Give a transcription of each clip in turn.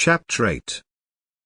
Chapter 8.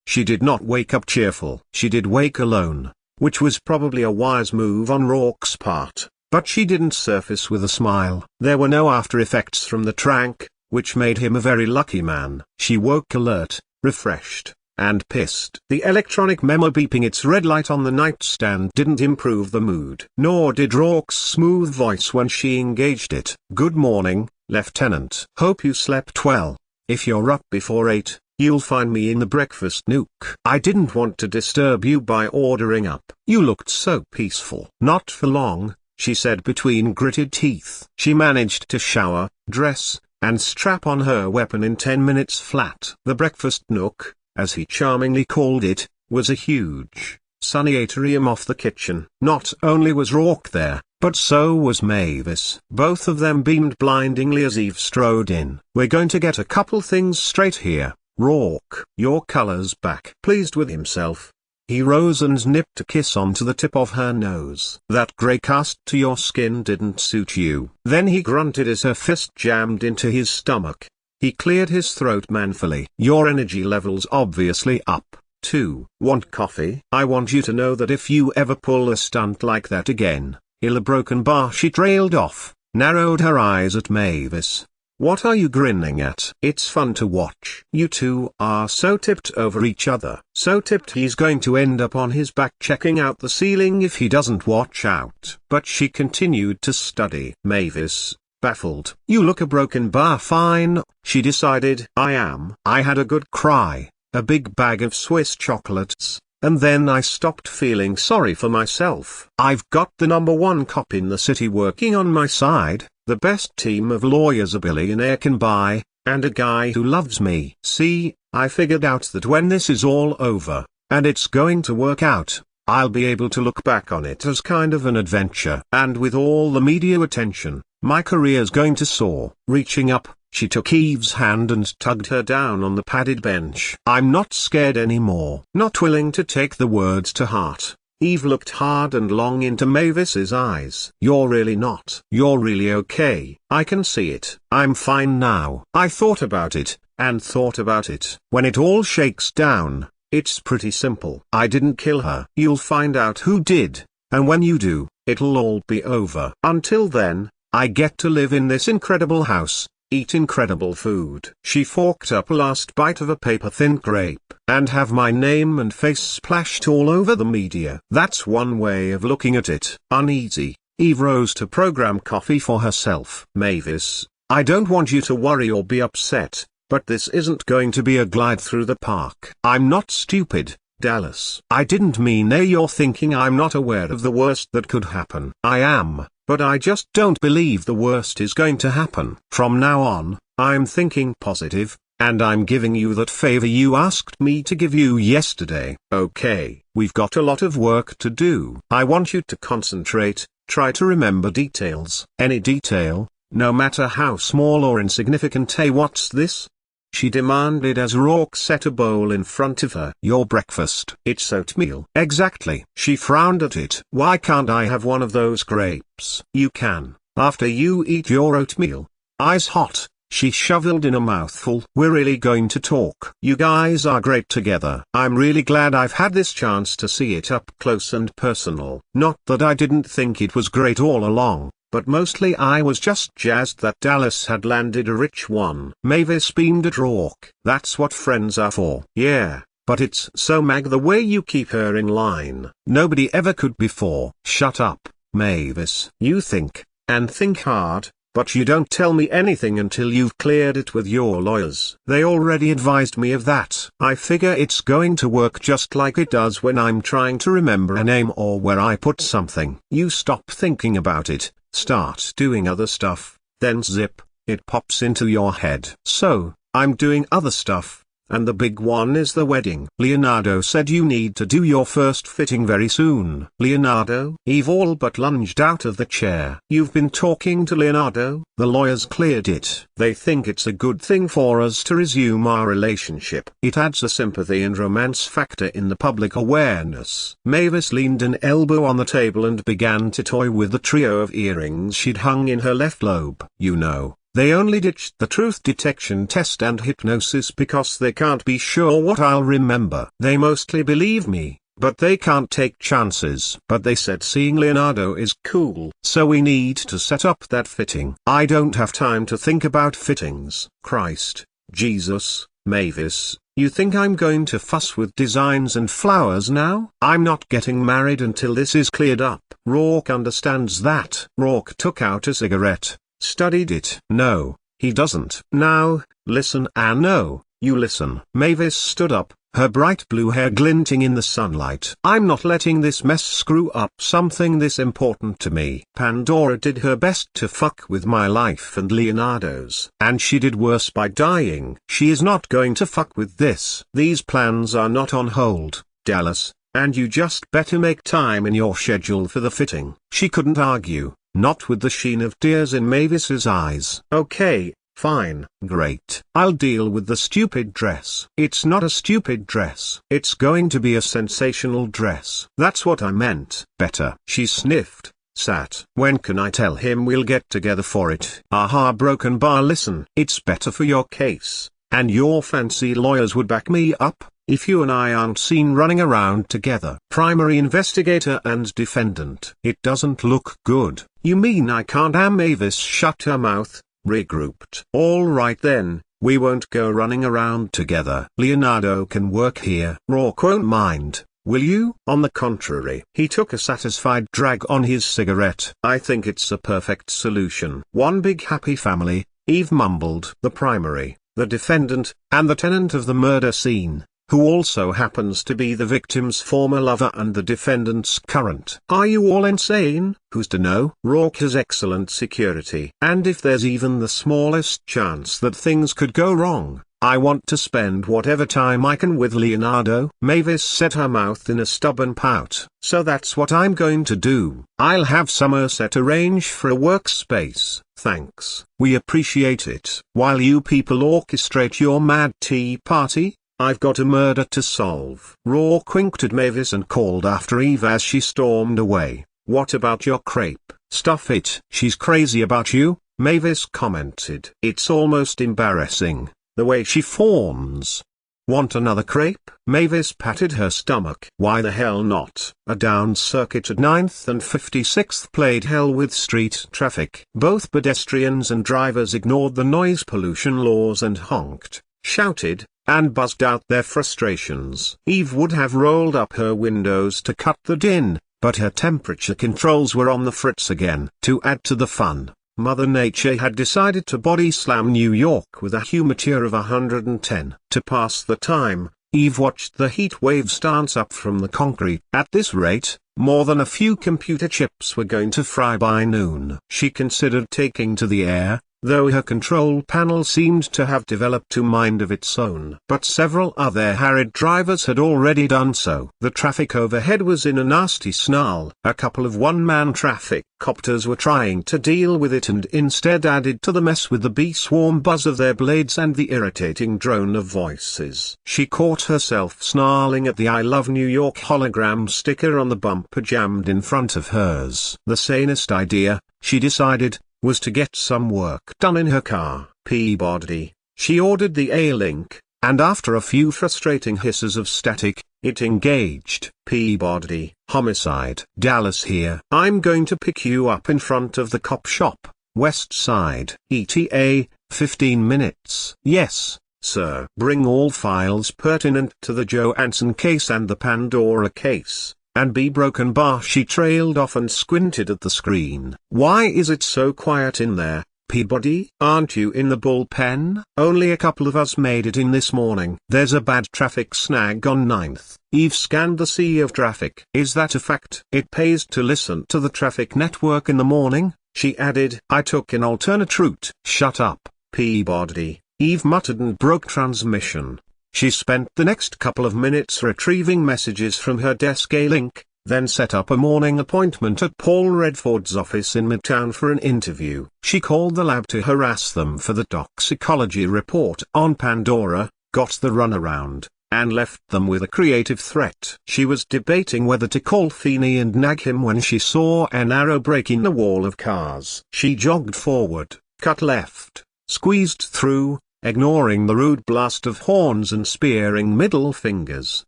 She did not wake up cheerful. She did wake alone, which was probably a wise move on Rourke's part, but she didn't surface with a smile. There were no after effects from the trank, which made him a very lucky man. She woke alert, refreshed, and pissed. The electronic memo beeping its red light on the nightstand didn't improve the mood. Nor did Rourke's smooth voice when she engaged it. "Good morning, Lieutenant. Hope you slept well. If you're up before 8, you'll find me in the breakfast nook. I didn't want to disturb you by ordering up. You looked so peaceful." "Not for long," she said between gritted teeth. She managed to shower, dress, and strap on her weapon in 10 minutes flat. The breakfast nook, as he charmingly called it, was a huge, sunny atrium off the kitchen. Not only was Rourke there, but so was Mavis. Both of them beamed blindingly as Eve strode in. "We're going to get a couple things straight here, Rourke. Your color's back." Pleased with himself, he rose and nipped a kiss onto the tip of her nose. "That gray cast to your skin didn't suit you." Then he grunted as her fist jammed into his stomach. He cleared his throat manfully. "Your energy level's obviously up, too. Want coffee?" "I want you to know that if you ever pull a stunt like that again, I'll broken bar." She trailed off, narrowed her eyes at Mavis. "What are you grinning at?" "It's fun to watch. You two are so tipped over each other. So tipped he's going to end up on his back checking out the ceiling if he doesn't watch out." But she continued to study. Mavis, baffled. "You look a broken bar fine," she decided. "I am. I had a good cry, a big bag of Swiss chocolates, and then I stopped feeling sorry for myself. I've got the #1 cop in the city working on my side, the best team of lawyers a billionaire can buy, and a guy who loves me. See, I figured out that when this is all over, and it's going to work out, I'll be able to look back on it as kind of an adventure. And with all the media attention, my career's going to soar." Reaching up, she took Eve's hand and tugged her down on the padded bench. "I'm not scared anymore." Not willing to take the words to heart, Eve looked hard and long into Mavis's eyes. "You're really not. You're really okay. I can see it. I'm fine now. I thought about it, and thought about it. When it all shakes down, it's pretty simple. I didn't kill her. You'll find out who did, and when you do, it'll all be over. Until then, I get to live in this incredible house, eat incredible food." She forked up a last bite of a paper-thin grape, "and have my name and face splashed all over the media." That's one way of looking at it. Uneasy, Eve rose to program coffee for herself. "Mavis, I don't want you to worry or be upset, but this isn't going to be a glide through the park." "I'm not stupid, Dallas. I didn't mean you're thinking I'm not aware of the worst that could happen. I am. But I just don't believe the worst is going to happen. From now on, I'm thinking positive, and I'm giving you that favor you asked me to give you yesterday." "Okay, we've got a lot of work to do. I want you to concentrate, try to remember details. Any detail, no matter how small or insignificant." "Hey, what's this?" she demanded as Rourke set a bowl in front of her. "Your breakfast." "It's oatmeal." "Exactly." She frowned at it. "Why can't I have one of those grapes?" "You can, after you eat your oatmeal." Eyes hot, she shoveled in a mouthful. "We're really going to talk." "You guys are great together. I'm really glad I've had this chance to see it up close and personal. Not that I didn't think it was great all along, but mostly I was just jazzed that Dallas had landed a rich one." Mavis beamed at Rourke. "That's what friends are for." "Yeah, but it's so mag the way you keep her in line. Nobody ever could before." "Shut up, Mavis. You think, and think hard, but you don't tell me anything until you've cleared it with your lawyers." "They already advised me of that." "I figure it's going to work just like it does when I'm trying to remember a name or where I put something. You stop thinking about it, start doing other stuff, then zip, it pops into your head." "So, I'm doing other stuff, and the big one is the wedding. Leonardo said you need to do your first fitting very soon." "Leonardo?" Eve all but lunged out of the chair. "You've been talking to Leonardo?" The lawyers cleared it. "They think it's a good thing for us to resume our relationship. It adds a sympathy and romance factor in the public awareness." Mavis leaned an elbow on the table and began to toy with the trio of earrings she'd hung in her left lobe. "You know, They only ditched the truth detection test and hypnosis because they can't be sure what I'll remember. They mostly believe me, but they can't take chances. But they said seeing Leonardo is cool. So we need to set up that fitting. I don't have time to think about fittings. Christ, Jesus, Mavis, you think I'm going to fuss with designs and flowers now? I'm not getting married until this is cleared up. Rourke understands that. Rourke took out a cigarette, studied it. No, he doesn't. Now, listen. No, you listen. Mavis stood up, her bright blue hair glinting in the sunlight. I'm not letting this mess screw up something this important to me. Pandora did her best to fuck with my life and Leonardo's. And she did worse by dying. She is not going to fuck with this. These plans are not on hold, Dallas, and you just better make time in your schedule for the fitting. She couldn't argue, not with the sheen of tears in Mavis's eyes. Okay. Fine. Great. I'll deal with the stupid dress. It's not a stupid dress. It's going to be a sensational dress. That's what I meant. Better. She sniffed, sat. When can I tell him we'll get together for it? Aha, broken bar. Listen. It's better for your case, and your fancy lawyers would back me up, if you and I aren't seen running around together. Primary investigator and defendant. It doesn't look good. You mean I can't? Mavis shut her mouth, regrouped. All right then, we won't go running around together. Leonardo can work here. Rourke won't mind, will you? On the contrary. He took a satisfied drag on his cigarette. I think it's a perfect solution. One big happy family, Eve mumbled. The primary, the defendant, and the tenant of the murder scene, who also happens to be the victim's former lover and the defendant's current. Are you all insane? Who's to know? Rourke has excellent security. And if there's even the smallest chance that things could go wrong, I want to spend whatever time I can with Leonardo. Mavis set her mouth in a stubborn pout. So that's what I'm going to do. I'll have Somerset arrange for a workspace. Thanks. We appreciate it. While you people orchestrate your mad tea party, I've got a murder to solve. Rourke winked at Mavis and called after Eve as she stormed away. What about your crepe? Stuff it. She's crazy about you, Mavis commented. It's almost embarrassing, the way she fawns. Want another crepe? Mavis patted her stomach. Why the hell not? A down circuit at 9th and 56th played hell with street traffic. Both pedestrians and drivers ignored the noise pollution laws and honked, shouted, and buzzed out their frustrations. Eve would have rolled up her windows to cut the din, but her temperature controls were on the fritz again. To add to the fun, Mother Nature had decided to body slam New York with a humidity of 110. To pass the time, Eve watched the heat waves dance up from the concrete. At this rate, more than a few computer chips were going to fry by noon. She considered taking to the air, though her control panel seemed to have developed a mind of its own. But several other harried drivers had already done so. The traffic overhead was in a nasty snarl. A couple of one-man traffic copters were trying to deal with it and instead added to the mess with the bee-swarm buzz of their blades and the irritating drone of voices. She caught herself snarling at the I Love New York hologram sticker on the bumper jammed in front of hers. The sanest idea, she decided, was to get some work done in her car. Peabody. She ordered the A-Link, and after a few frustrating hisses of static, it engaged. Peabody. Homicide. Dallas here. I'm going to pick you up in front of the cop shop, West Side. ETA, 15 minutes. Yes, sir. Bring all files pertinent to the Johansson case and the Pandora case. And be broken bar. She trailed off and squinted at the screen. Why is it so quiet in there, Peabody? Aren't you in the bullpen? Only a couple of us made it in this morning. There's a bad traffic snag on 9th. Eve scanned the sea of traffic. Is that a fact? It pays to listen to the traffic network in the morning, she added. I took an alternate route. Shut up, Peabody, Eve muttered and broke transmission. She spent the next couple of minutes retrieving messages from her desk A-Link, then set up a morning appointment at Paul Redford's office in Midtown for an interview. She called the lab to harass them for the toxicology report on Pandora, got the runaround, and left them with a creative threat. She was debating whether to call Feeney and nag him when she saw an arrow break in the wall of cars. She jogged forward, cut left, squeezed through, ignoring the rude blast of horns and spearing middle fingers.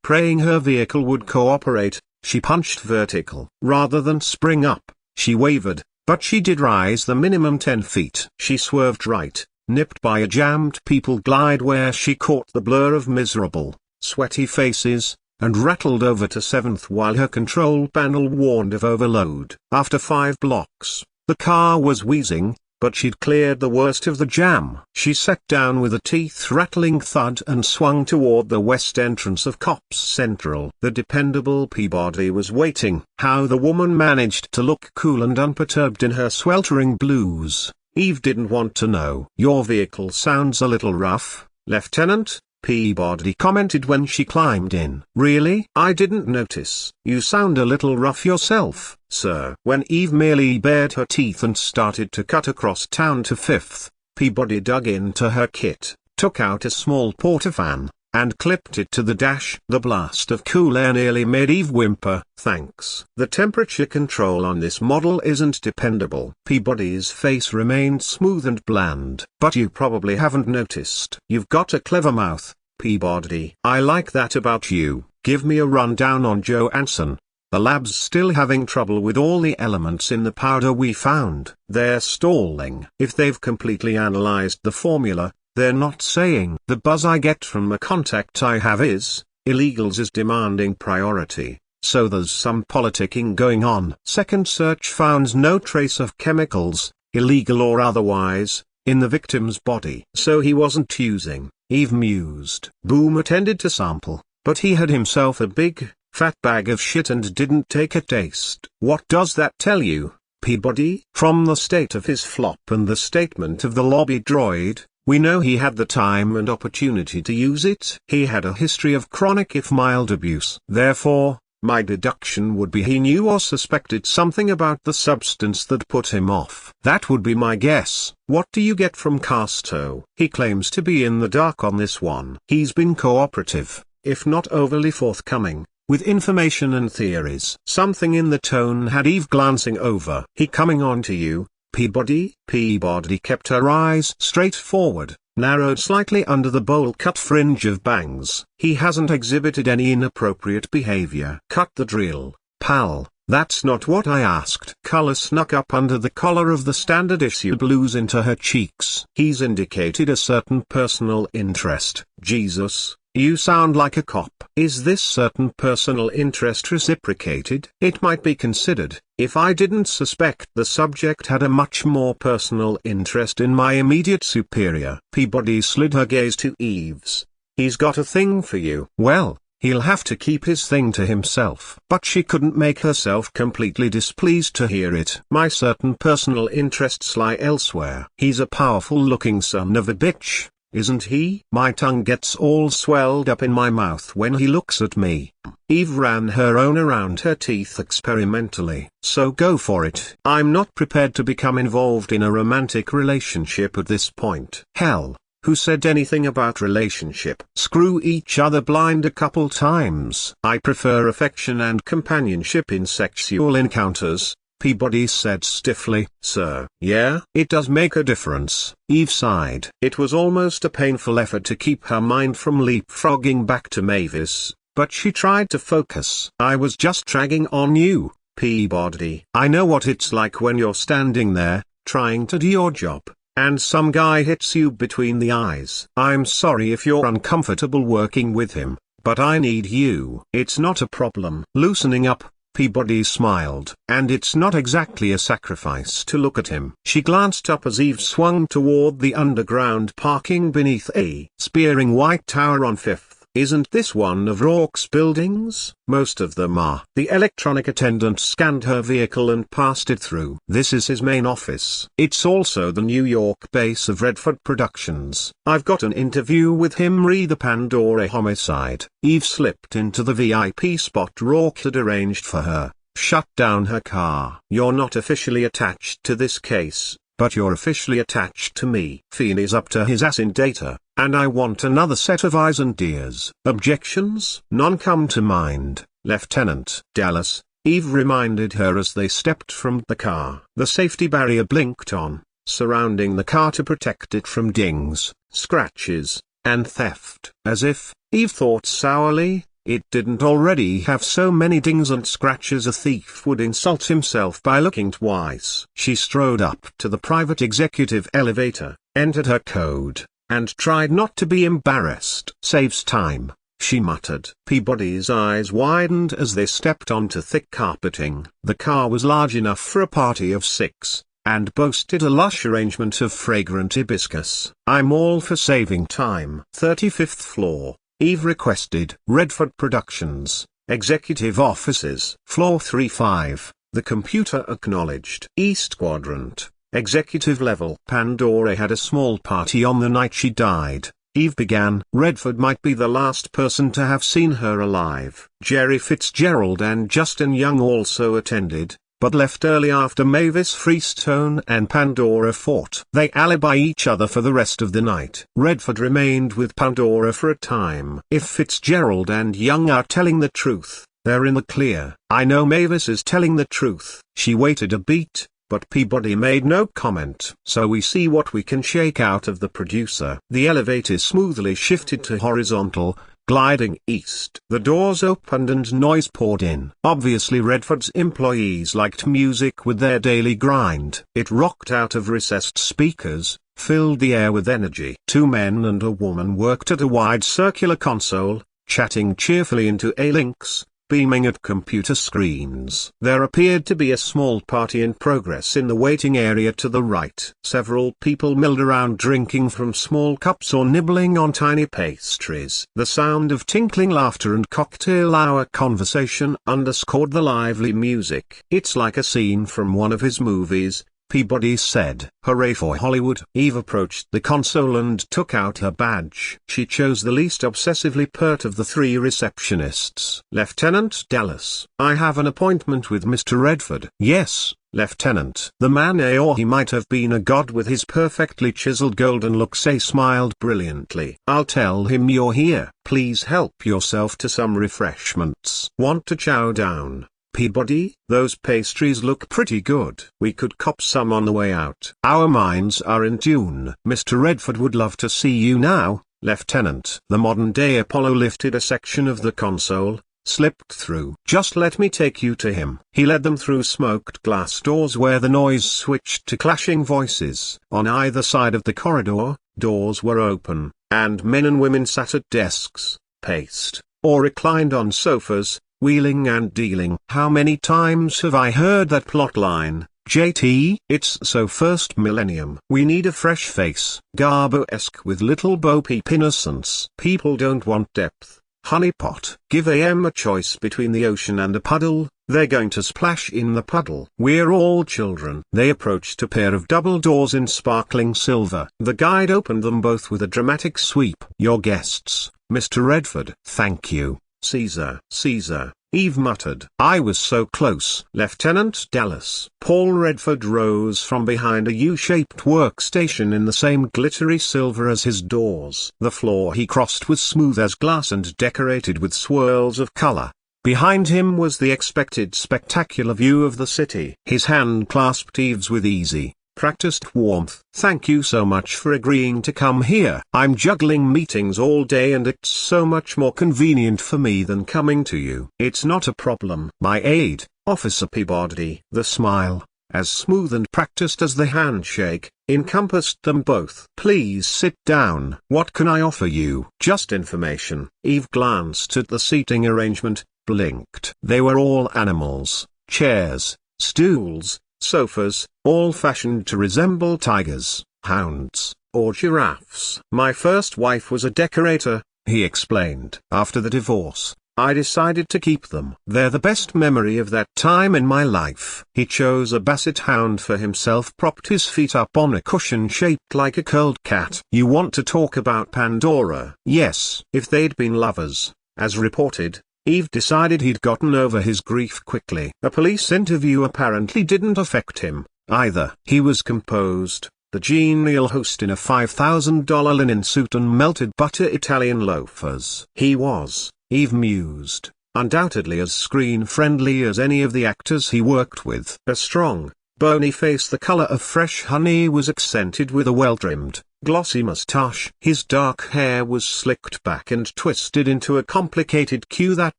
Praying her vehicle would cooperate, she punched vertical. Rather than spring up, she wavered, but she did rise the minimum 10 feet. She swerved right, nipped by a jammed people glide where she caught the blur of miserable, sweaty faces, and rattled over to 7th while her control panel warned of overload. After 5 blocks, the car was wheezing, but she'd cleared the worst of the jam. She sat down with a teeth-rattling thud and swung toward the west entrance of Cops Central. The dependable Peabody was waiting. How the woman managed to look cool and unperturbed in her sweltering blues, Eve didn't want to know. "Your vehicle sounds a little rough, Lieutenant," Peabody commented when she climbed in. "Really? I didn't notice. You sound a little rough yourself, sir." When Eve merely bared her teeth and started to cut across town to 5th, Peabody dug into her kit, took out a small portafan, and clipped it to the dash. The blast of cool air nearly made Eve whimper. "Thanks. The temperature control on this model isn't dependable." Peabody's face remained smooth and bland. "But you probably haven't noticed. You've got a clever mouth, Peabody. I like that about you. Give me a rundown on Joe Anson. The lab's still having trouble with all the elements in the powder we found. They're stalling. If they've completely analyzed the formula, they're not saying. The buzz I get from a contact I have is, illegals is demanding priority, so there's some politicking going on." Second search found no trace of chemicals, illegal or otherwise, in the victim's body. So he wasn't using, Eve mused. Boom attended to sample, but he had himself a big, fat bag of shit and didn't take a taste. "What does that tell you, Peabody?" "From the state of his flop and the statement of the lobby droid, we know he had the time and opportunity to use it. He had a history of chronic if mild abuse. Therefore, my deduction would be he knew or suspected something about the substance that put him off. That would be my guess." "What do you get from Casto?" "He claims to be in the dark on this one. He's been cooperative, if not overly forthcoming, with information and theories." Something in the tone had Eve glancing over. "He coming on to you, Peabody?" Peabody kept her eyes straight forward, narrowed slightly under the bowl-cut fringe of bangs. "He hasn't exhibited any inappropriate behavior." "Cut the drill, pal. That's not what I asked." Color snuck up under the collar of the standard issue blues into her cheeks. "He's indicated a certain personal interest." "Jesus, you sound like a cop." "Is this certain personal interest reciprocated?" "It might be considered, if I didn't suspect the subject had a much more personal interest in my immediate superior." Peabody slid her gaze to Eve's. "He's got a thing for you." "Well, he'll have to keep his thing to himself." But she couldn't make herself completely displeased to hear it. "My certain personal interests lie elsewhere." "He's a powerful-looking son of a bitch, isn't he?" "My tongue gets all swelled up in my mouth when he looks at me." Eve ran her own around her teeth experimentally. "So go for it." "I'm not prepared to become involved in a romantic relationship at this point." "Hell, who said anything about relationship?" "Screw each other blind a couple times." "I prefer affection and companionship in sexual encounters," Peabody said stiffly. "Sir." "Yeah, it does make a difference." Eve sighed. It was almost a painful effort to keep her mind from leapfrogging back to Mavis, but she tried to focus. "I was just dragging on you, Peabody. I know what it's like when you're standing there, trying to do your job, and some guy hits you between the eyes. I'm sorry if you're uncomfortable working with him, but I need you." "It's not a problem." Loosening up, Peabody smiled. "And it's not exactly a sacrifice to look at him." She glanced up as Eve swung toward the underground parking beneath a spearing white tower on 5th. "Isn't this one of Rourke's buildings?" "Most of them are." The electronic attendant scanned her vehicle and passed it through. "This is his main office. It's also the New York base of Redford Productions. I've got an interview with him re the Pandora homicide." Eve slipped into the VIP spot Rourke had arranged for her, shut down her car. "You're not officially attached to this case, but you're officially attached to me. Feeney's up to his ass in data, and I want another set of eyes and ears." "Objections?" "None come to mind, Lieutenant." "Dallas," Eve reminded her as they stepped from the car. The safety barrier blinked on, surrounding the car to protect it from dings, scratches, and theft. As if, Eve thought sourly, it didn't already have so many dings and scratches. A thief would insult himself by looking twice. She strode up to the private executive elevator, entered her code, and tried not to be embarrassed. Saves time, she muttered. Peabody's eyes widened as they stepped onto thick carpeting. The car was large enough for a party of 6, and boasted a lush arrangement of fragrant hibiscus. I'm all for saving time. 35th floor, Eve requested. Redford Productions, Executive Offices. Floor 35, the computer acknowledged. East Quadrant, Executive Level. Pandora had a small party on the night she died, Eve began. Redford might be the last person to have seen her alive. Jerry Fitzgerald and Justin Young also attended, but left early after Mavis Freestone and Pandora fought. They alibi each other for the rest of the night. Redford remained with Pandora for a time. If Fitzgerald and Young are telling the truth, they're in the clear. I know Mavis is telling the truth. She waited a beat, but Peabody made no comment. So we see what we can shake out of the producer. The elevator smoothly shifted to horizontal, gliding east. The doors opened and noise poured in. Obviously Redford's employees liked music with their daily grind. It rocked out of recessed speakers, filled the air with energy. 2 men and a woman worked at a wide circular console, chatting cheerfully into A-links, beaming at computer screens. There appeared to be a small party in progress in the waiting area to the right. Several people milled around drinking from small cups or nibbling on tiny pastries. The sound of tinkling laughter and cocktail hour conversation underscored the lively music. It's like a scene from one of his movies, Peabody said. Hooray for Hollywood. Eve approached the console and took out her badge. She chose the least obsessively pert of the 3 receptionists. Lieutenant Dallas. I have an appointment with Mr. Redford. Yes, Lieutenant. The man, or he might have been a god with his perfectly chiseled golden looks, smiled brilliantly. I'll tell him you're here. Please help yourself to some refreshments. Want to chow down, Peabody? Those pastries look pretty good. We could cop some on the way out. Our minds are in tune. Mr. Redford would love to see you now, Lieutenant. The modern-day Apollo lifted a section of the console, slipped through. Just let me take you to him. He led them through smoked glass doors where the noise switched to clashing voices. On either side of the corridor, doors were open, and men and women sat at desks, paced, or reclined on sofas, wheeling and dealing. How many times have I heard that plotline, JT? It's so first millennium. We need a fresh face. Garbo-esque with little bo-peep innocence. People don't want depth, honeypot. Give AM a choice between the ocean and a puddle, they're going to splash in the puddle. We're all children. They approached a pair of double doors in sparkling silver. The guide opened them both with a dramatic sweep. Your guests, Mr. Redford. Thank you, Caesar. Caesar, Eve muttered. I was so close. Lieutenant Dallas. Paul Redford rose from behind a U-shaped workstation in the same glittery silver as his doors. The floor he crossed was smooth as glass and decorated with swirls of color. Behind him was the expected spectacular view of the city. His hand clasped Eve's with easy, practiced warmth. Thank you so much for agreeing to come here. I'm juggling meetings all day and it's so much more convenient for me than coming to you. It's not a problem. My aide, Officer Peabody. The smile, as smooth and practiced as the handshake, encompassed them both. Please sit down. What can I offer you? Just information. Eve glanced at the seating arrangement, blinked. They were all animals, chairs, stools, sofas, all fashioned to resemble tigers, hounds, or giraffes. My first wife was a decorator, he explained. After the divorce, I decided to keep them. They're the best memory of that time in my life. He chose a basset hound for himself, propped his feet up on a cushion shaped like a curled cat. You want to talk about Pandora? Yes. If they'd been lovers, as reported, Eve decided he'd gotten over his grief quickly. A police interview apparently didn't affect him, either. He was composed, the genial host in a $5,000 linen suit and melted butter Italian loafers. He was, Eve mused, undoubtedly as screen-friendly as any of the actors he worked with. A strong, bony face the color of fresh honey was accented with a well-trimmed, glossy mustache. His dark hair was slicked back and twisted into a complicated queue that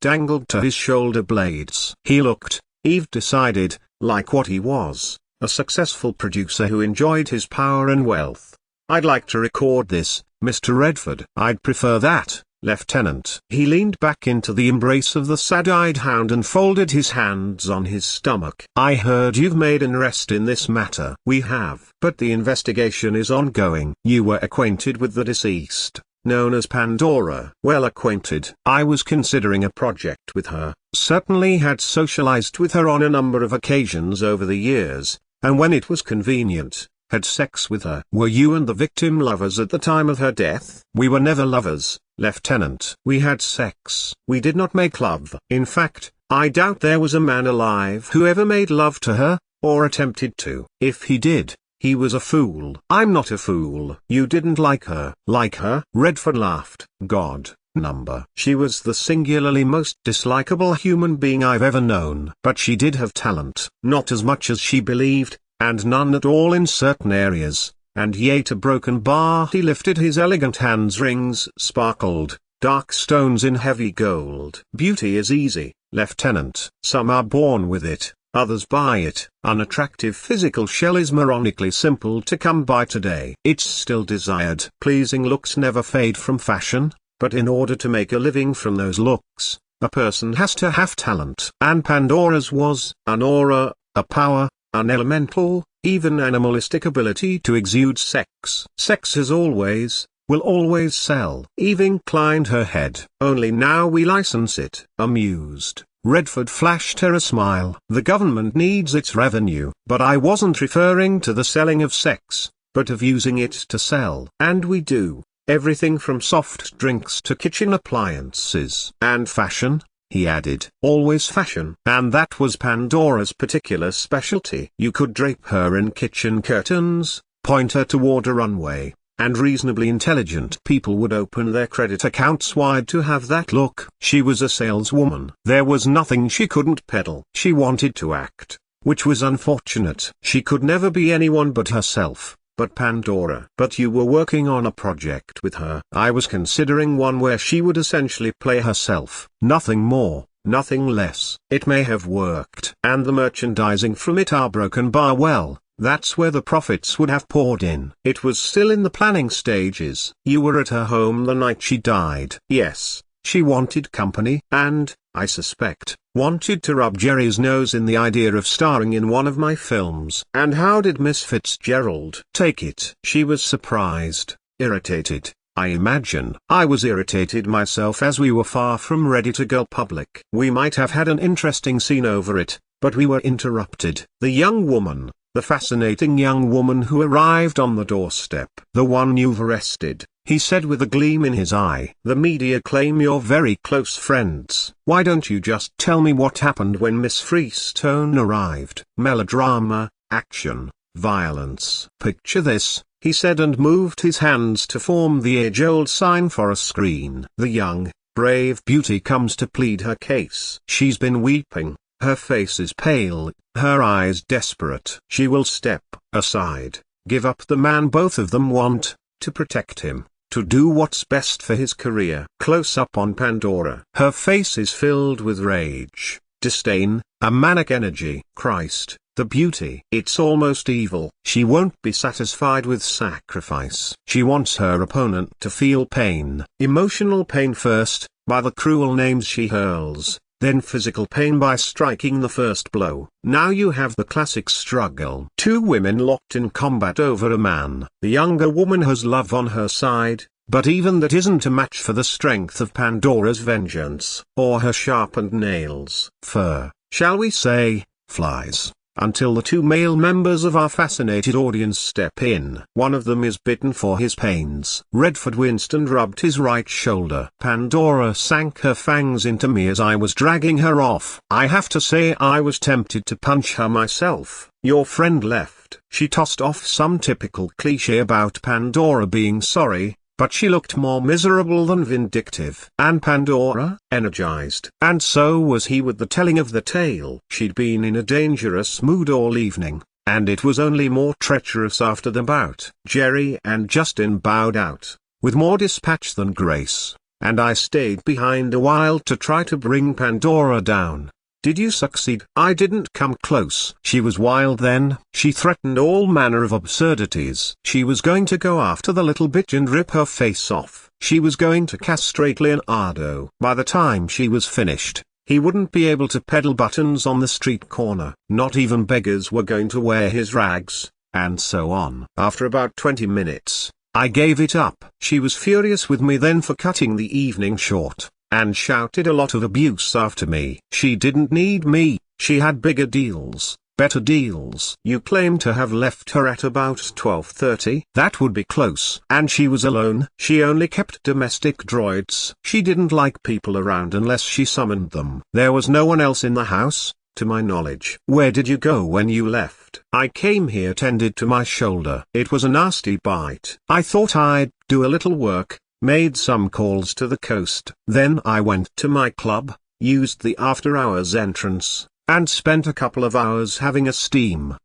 dangled to his shoulder blades. He looked, Eve decided, like what he was, a successful producer who enjoyed his power and wealth. "I'd like to record this, Mr. Redford." "I'd prefer that, Lieutenant." He leaned back into the embrace of the sad-eyed hound and folded his hands on his stomach. "I heard you've made an arrest in this matter." "We have. But the investigation is ongoing." "You were acquainted with the deceased, known as Pandora?" "Well acquainted. I was considering a project with her, certainly had socialized with her on a number of occasions over the years, and when it was convenient, had sex with her." "Were you and the victim lovers at the time of her death?" "We were never lovers, Lieutenant. We had sex. We did not make love. In fact, I doubt there was a man alive who ever made love to her, or attempted to. If he did, he was a fool." "I'm not a fool." "You didn't like her." "Like her?" Redford laughed. "God, number. She was the singularly most dislikable human being I've ever known. But she did have talent. Not as much as she believed, and none at all in certain areas, and yet a broken bar." He lifted his elegant hands. Rings sparkled, dark stones in heavy gold. "Beauty is easy, Lieutenant. Some are born with it, others buy it. Unattractive physical shell is moronically simple to come by today. It's still desired. Pleasing looks never fade from fashion, but in order to make a living from those looks, a person has to have talent. And Pandora's was an aura, a power, an elemental, even animalistic ability to exude sex. Sex has always, will always sell." Eve inclined her head. "Only now we license it." Amused, Redford flashed her a smile. "The government needs its revenue." "But I wasn't referring to the selling of sex, but of using it to sell." "And we do. Everything from soft drinks to kitchen appliances." "And fashion," he added. "Always fashion." "And that was Pandora's particular specialty." "You could drape her in kitchen curtains, point her toward a runway, and reasonably intelligent people would open their credit accounts wide to have that look." "She was a saleswoman. There was nothing she couldn't peddle." "She wanted to act, which was unfortunate. She could never be anyone but herself. But Pandora." "But you were working on a project with her." "I was considering one where she would essentially play herself. Nothing more, nothing less." "It may have worked." "And the merchandising from it, our broken bar, well, that's where the profits would have poured in." "It was still in the planning stages." "You were at her home the night she died." "Yes." "She wanted company, and, I suspect, wanted to rub Jerry's nose in the idea of starring in one of my films." "And how did Miss Fitzgerald take it?" "She was surprised, irritated, I imagine." "I was irritated myself, as we were far from ready to go public. We might have had an interesting scene over it, but we were interrupted." "The young woman, the fascinating young woman who arrived on the doorstep." "The one you've arrested," he said with a gleam in his eye. "The media claim you're very close friends. Why don't you just tell me what happened when Miss Freestone arrived?" "Melodrama, action, violence." "Picture this," he said, and moved his hands to form the age-old sign for a screen. "The young, brave beauty comes to plead her case. She's been weeping, her face is pale, her eyes desperate. She will step aside, give up the man both of them want, to protect him, to do what's best for his career." Close up on Pandora. Her face is filled with rage, disdain, a manic energy. Christ, the beauty. It's almost evil. She won't be satisfied with sacrifice. She wants her opponent to feel pain. Emotional pain first, by the cruel names she hurls, then physical pain by striking the first blow. Now you have the classic struggle. Two women locked in combat over a man. The younger woman has love on her side, but even that isn't a match for the strength of Pandora's vengeance, or her sharpened nails. Fur, shall we say, flies, until the two male members of our fascinated audience step in. One of them is bitten for his pains. Redford winced and rubbed his right shoulder. Pandora sank her fangs into me as I was dragging her off. I have to say I was tempted to punch her myself. Your friend left. She tossed off some typical cliché about Pandora being sorry, but she looked more miserable than vindictive. And Pandora? Energized. And so was he with the telling of the tale. She'd been in a dangerous mood all evening. and it was only more treacherous after the bout. Jerry and Justin bowed out, with more dispatch than grace, and I stayed behind a while to try to bring Pandora down. Did you succeed? I didn't come close. She was wild then. She threatened all manner of absurdities. She was going to go after the little bitch and rip her face off. She was going to castrate Leonardo. By the time she was finished, he wouldn't be able to peddle buttons on the street corner. Not even beggars were going to wear his rags, and so on. After about 20 minutes, I gave it up. She was furious with me then for cutting the evening short, and shouted a lot of abuse after me. She didn't need me, she had bigger deals, better deals. You claim to have left her at about 12:30? That would be close. And she was alone? She only kept domestic droids. She didn't like people around unless she summoned them. There was no one else in the house, to my knowledge. Where did you go when you left? I came here tended to my shoulder. It was a nasty bite. I thought I'd do a little work. Made some calls to the coast. Then I went to my club, used the after-hours entrance, and spent a couple of hours having a swim.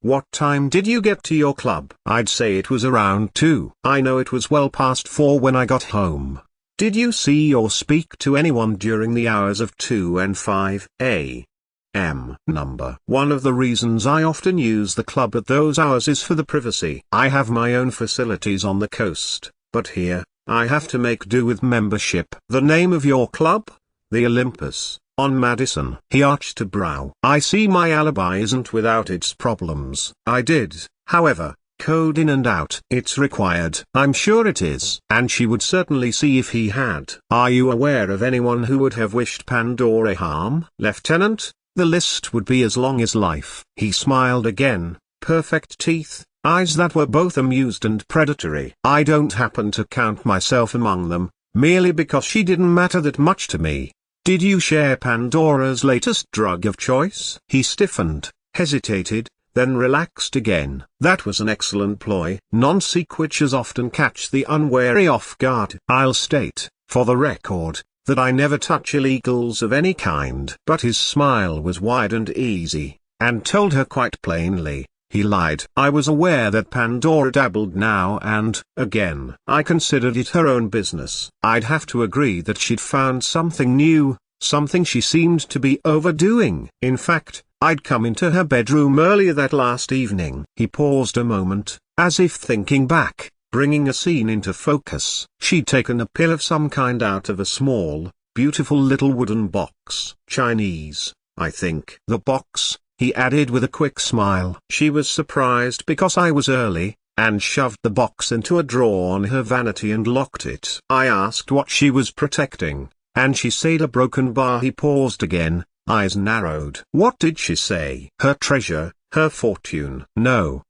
What time did you get to your club? I'd say it was around 2. I know it was well past 4 when I got home. Did you see or speak to anyone during the hours of 2 and 5 a.m.? Number 1 of the reasons I often use the club at those hours is for the privacy. I have my own facilities on the coast, but here, I have to make do with membership. The name of your club? The Olympus, on Madison. He arched a brow. I see my alibi isn't without its problems. I did, however, code in and out. It's required. I'm sure it is. And she would certainly see if he had. Are you aware of anyone who would have wished Pandora harm? Lieutenant, the list would be as long as life. He smiled again, perfect teeth, eyes that were both amused and predatory. I don't happen to count myself among them, merely because she didn't matter that much to me. Did you share Pandora's latest drug of choice? He stiffened, hesitated, then relaxed again. That was an excellent ploy. Non-sequiturs often catch the unwary off guard. I'll state, for the record, that I never touch illegals of any kind. But his smile was wide and easy, and told her quite plainly, he lied. I was aware that Pandora dabbled now and again. I considered it her own business. I'd have to agree that she'd found something new, something she seemed to be overdoing. In fact, I'd come into her bedroom earlier that last evening. He paused a moment, as if thinking back, bringing a scene into focus. She'd taken a pill of some kind out of a small, beautiful little wooden box. Chinese, I think. The box, he added with a quick smile. She was surprised because I was early, and shoved the box into a drawer on her vanity and locked it. I asked what she was protecting, and she said a broken bar. He paused again, eyes narrowed. What did she say? Her treasure, her fortune. No,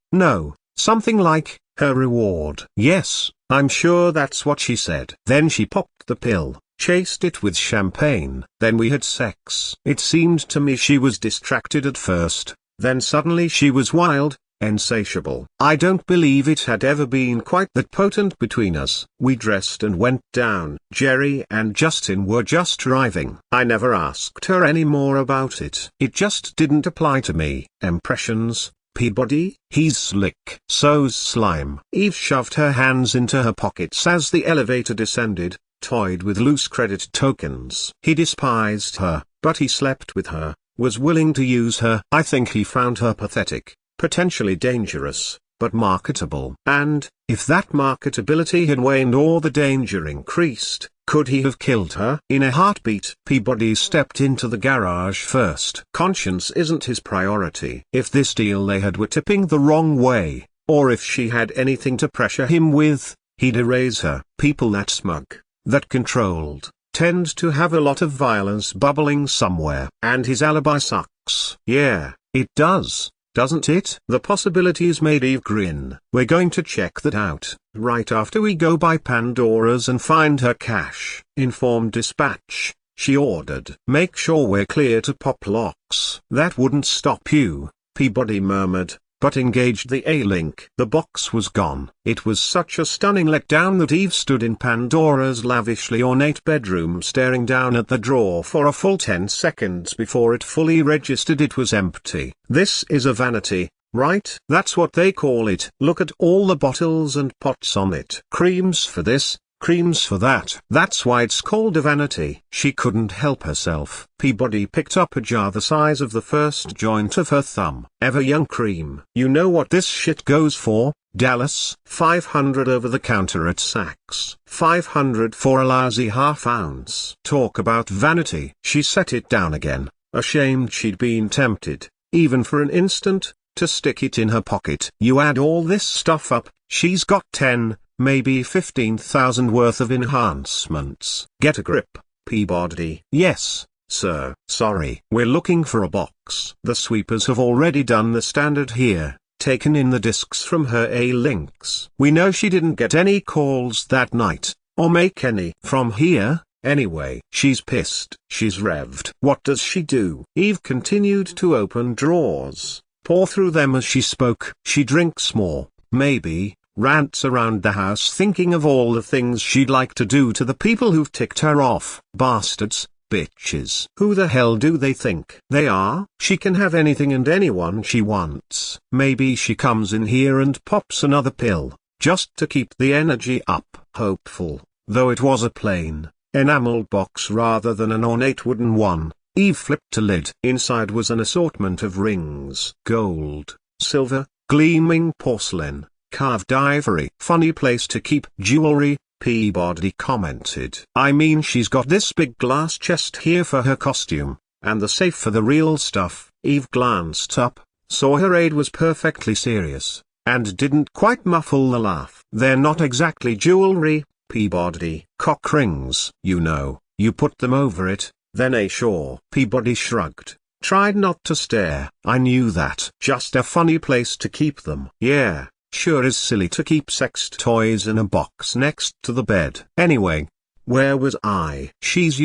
something like, her reward. Yes, I'm sure that's what she said. Then she popped the pill, chased it with champagne. Then we had sex. It seemed to me she was distracted at first, then suddenly she was wild, insatiable. I don't believe it had ever been quite that potent between us. We dressed and went down. Jerry and Justin were just arriving. I never asked her any more about it. It just didn't apply to me. Impressions? Peabody? He's slick. So's Slime. Eve shoved her hands into her pockets as the elevator descended, toyed with loose credit tokens. He despised her, but he slept with her, was willing to use her. I think he found her pathetic, potentially dangerous, but marketable. And, if that marketability had waned or the danger increased, could he have killed her? In a heartbeat. Peabody stepped into the garage first. Conscience isn't his priority. If this deal they had were tipping the wrong way, or if she had anything to pressure him with, he'd erase her. People that smug, that controlled, tend to have a lot of violence bubbling somewhere. And his alibi sucks. Yeah, it does. Doesn't it? The possibilities made Eve grin. We're going to check that out, right after we go by Pandora's and find her cache. Informed dispatch, she ordered. Make sure we're clear to pop locks. That wouldn't stop you, Peabody murmured, but engaged the A-link. The box was gone. It was such a stunning letdown that Eve stood in Pandora's lavishly ornate bedroom staring down at the drawer for a full 10 seconds before it fully registered it was empty. This is a vanity, right? That's what they call it. Look at all the bottles and pots on it. Creams for this, creams for that. That's why it's called a vanity. She couldn't help herself. Peabody picked up a jar the size of the first joint of her thumb. Ever Young cream. You know what this shit goes for, Dallas? $500 over the counter at Saks. $500 for a lousy half ounce. Talk about vanity. She set it down again, ashamed she'd been tempted, even for an instant, to stick it in her pocket. You add all this stuff up, she's got 10, maybe 15,000 worth of enhancements. Get a grip, Peabody. Yes, sir. Sorry. We're looking for a box. The sweepers have already done the standard here, taken in the discs from her A-links. We know she didn't get any calls that night, or make any from here, anyway. She's pissed. She's revved. What does she do? Eve continued to open drawers, pour through them as she spoke. She drinks more, maybe, rants around the house thinking of all the things she'd like to do to the people who've ticked her off. Bastards, bitches. Who the hell do they think they are? She can have anything and anyone she wants. Maybe she comes in here and pops another pill, just to keep the energy up. Hopeful, though it was a plain, enameled box rather than an ornate wooden one, Eve flipped a lid. Inside was an assortment of rings. Gold, silver, gleaming porcelain, carved ivory. Funny place to keep jewelry, Peabody commented. I mean, she's got this big glass chest here for her costume, and the safe for the real stuff. Eve glanced up, saw her aide was perfectly serious, and didn't quite muffle the laugh. They're not exactly jewelry, Peabody. Cock rings, you know, you put them over it, then sure. Peabody shrugged, tried not to stare. I knew that. Just a funny place to keep them. Yeah. Sure is silly to keep sex toys in a box next to the bed. Anyway, where was I? She's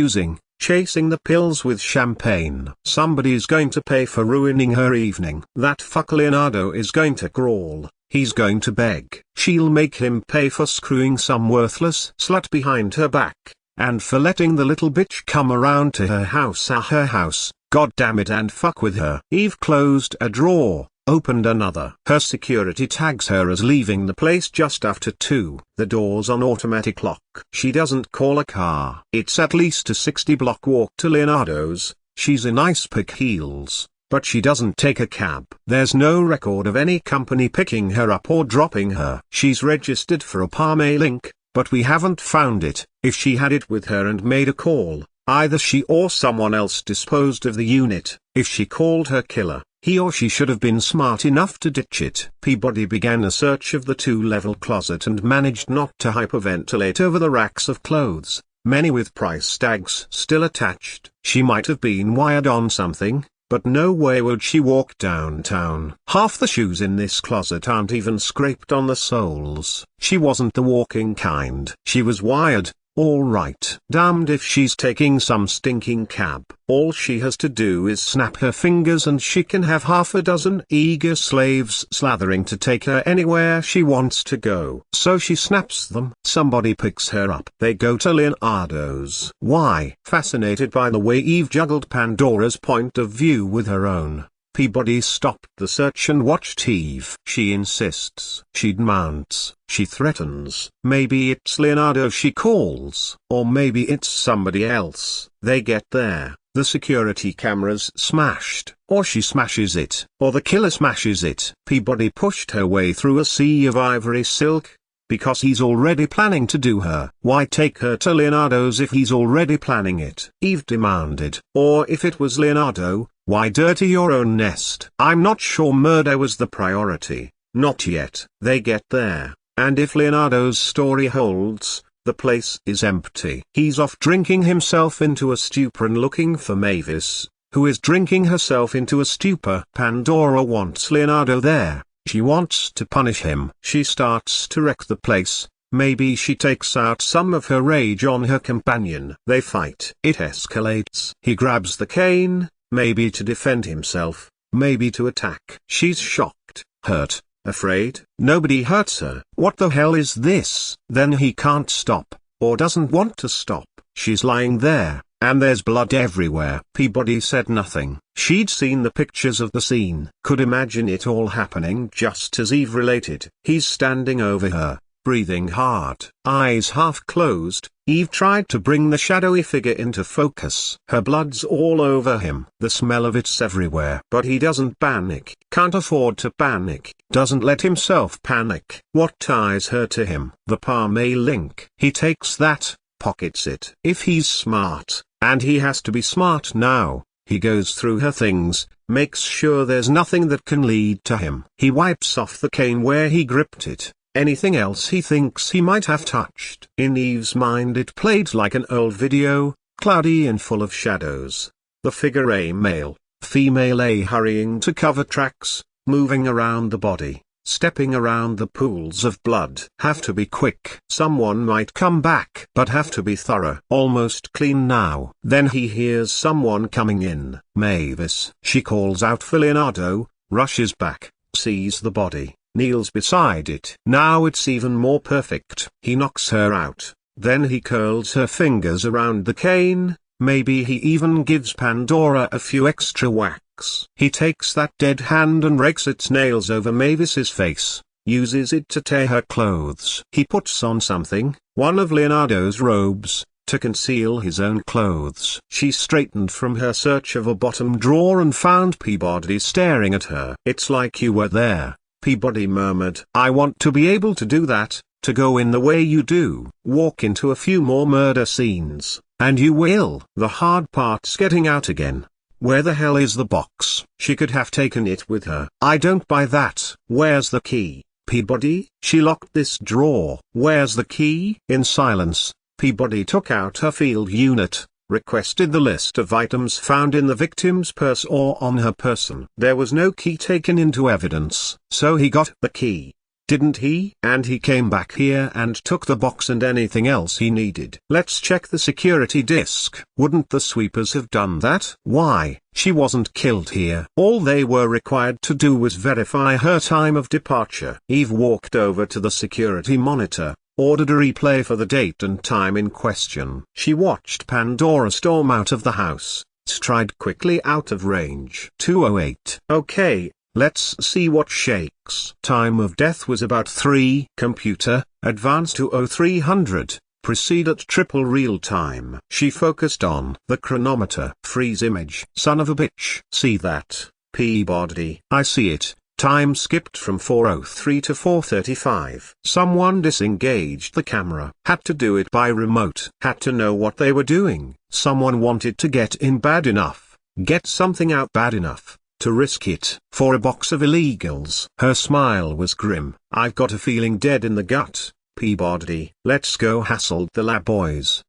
chasing the pills with champagne. Somebody's going to pay for ruining her evening. That fuck Leonardo is going to crawl. He's going to beg. She'll make him pay for screwing some worthless slut behind her back, and for letting the little bitch come around to her house, god damn it, and fuck with her. Eve closed a drawer, opened another. Her security tags her as leaving the place just after 2. The door's on automatic lock. She doesn't call a car. It's at least a 60-block walk to Leonardo's. She's in ice pick heels, but she doesn't take a cab. There's no record of any company picking her up or dropping her. She's registered for a Palm link, but we haven't found it. If she had it with her and made a call, either she or someone else disposed of the unit. If she called her killer, he or she should have been smart enough to ditch it. Peabody began a search of the 2-level closet and managed not to hyperventilate over the racks of clothes, many with price tags still attached. She might have been wired on something, but no way would she walk downtown. Half the shoes in this closet aren't even scraped on the soles. She wasn't the walking kind. She was wired. All right. Damned if she's taking some stinking cab. All she has to do is snap her fingers and she can have half a dozen eager slaves slathering to take her anywhere she wants to go. So she snaps them. Somebody picks her up. They go to Leonardo's. Why? Fascinated by the way Eve juggled Pandora's point of view with her own, Peabody stopped the search and watched Eve. She insists. She demands. She threatens. Maybe it's Leonardo she calls. Or maybe it's somebody else. They get there. The security camera's smashed. Or she smashes it. Or the killer smashes it. Peabody pushed her way through a sea of ivory silk. Because he's already planning to do her. Why take her to Leonardo's if he's already planning it? Eve demanded. Or if it was Leonardo, why dirty your own nest? I'm not sure murder was the priority. Not yet. They get there, and if Leonardo's story holds, the place is empty. He's off drinking himself into a stupor and looking for Mavis, who is drinking herself into a stupor. Pandora wants Leonardo there. She wants to punish him. She starts to wreck the place. Maybe she takes out some of her rage on her companion. They fight. It escalates. He grabs the cane, maybe to defend himself, maybe to attack. She's shocked, Hurt? Afraid? Nobody hurts her. What the hell is this? Then he can't stop, or doesn't want to stop. She's lying there, and there's blood everywhere. Peabody said nothing. She'd seen the pictures of the scene. Could imagine it all happening just as Eve related. He's standing over her, breathing hard, eyes half closed. Eve tried to bring the shadowy figure into focus. Her blood's all over him. The smell of it's everywhere. But he doesn't panic. Can't afford to panic. Doesn't let himself panic. What ties her to him? The Parme link. He takes that, pockets it. If he's smart, and he has to be smart now, he goes through her things, makes sure there's nothing that can lead to him. He wipes off the cane where he gripped it. Anything else he thinks he might have touched. In Eve's mind it played like an old video, cloudy and full of shadows. The figure A male, female A hurrying to cover tracks, moving around the body, stepping around the pools of blood. Have to be quick. Someone might come back, but have to be thorough. Almost clean now. Then he hears someone coming in. Mavis. She calls out for Leonardo, rushes back, sees the body, kneels beside it. Now it's even more perfect. He knocks her out. Then he curls her fingers around the cane. Maybe he even gives Pandora a few extra whacks. He takes that dead hand and rakes its nails over Mavis's face, uses it to tear her clothes. He puts on something, one of Leonardo's robes, to conceal his own clothes. She straightened from her search of a bottom drawer and found Peabody staring at her. "It's like you were there," Peabody murmured. "I want to be able to do that, to go in the way you do. Walk into a few more murder scenes, and you will. The hard part's getting out again. Where the hell is the box? She could have taken it with her." "I don't buy that." "Where's the key, Peabody?" "She locked this drawer." "Where's the key?" In silence, Peabody took out her field unit, requested the list of items found in the victim's purse or on her person. There was no key taken into evidence, so he got the key. Didn't he? And he came back here and took the box and anything else he needed. "Let's check the security disk." Wouldn't the sweepers have done that? Why? She wasn't killed here. All they were required to do was verify her time of departure. Eve walked over to the security monitor, ordered a replay for the date and time in question. She watched Pandora storm out of the house, stride quickly out of range. 2:08. Okay. Let's see what shakes. Time of death was about 3. Computer, advance to 0300, proceed at triple real time. She focused on the chronometer. Freeze image. Son of a bitch. See that, Peabody? I see it. Time skipped from 4:03 to 4:35. Someone disengaged the camera. Had to do it by remote. Had to know what they were doing. Someone wanted to get in bad enough, get something out bad enough, to risk it, for a box of illegals. Her smile was grim. "I've got a feeling dead in the gut, Peabody." "Let's go," hassled the lab boys.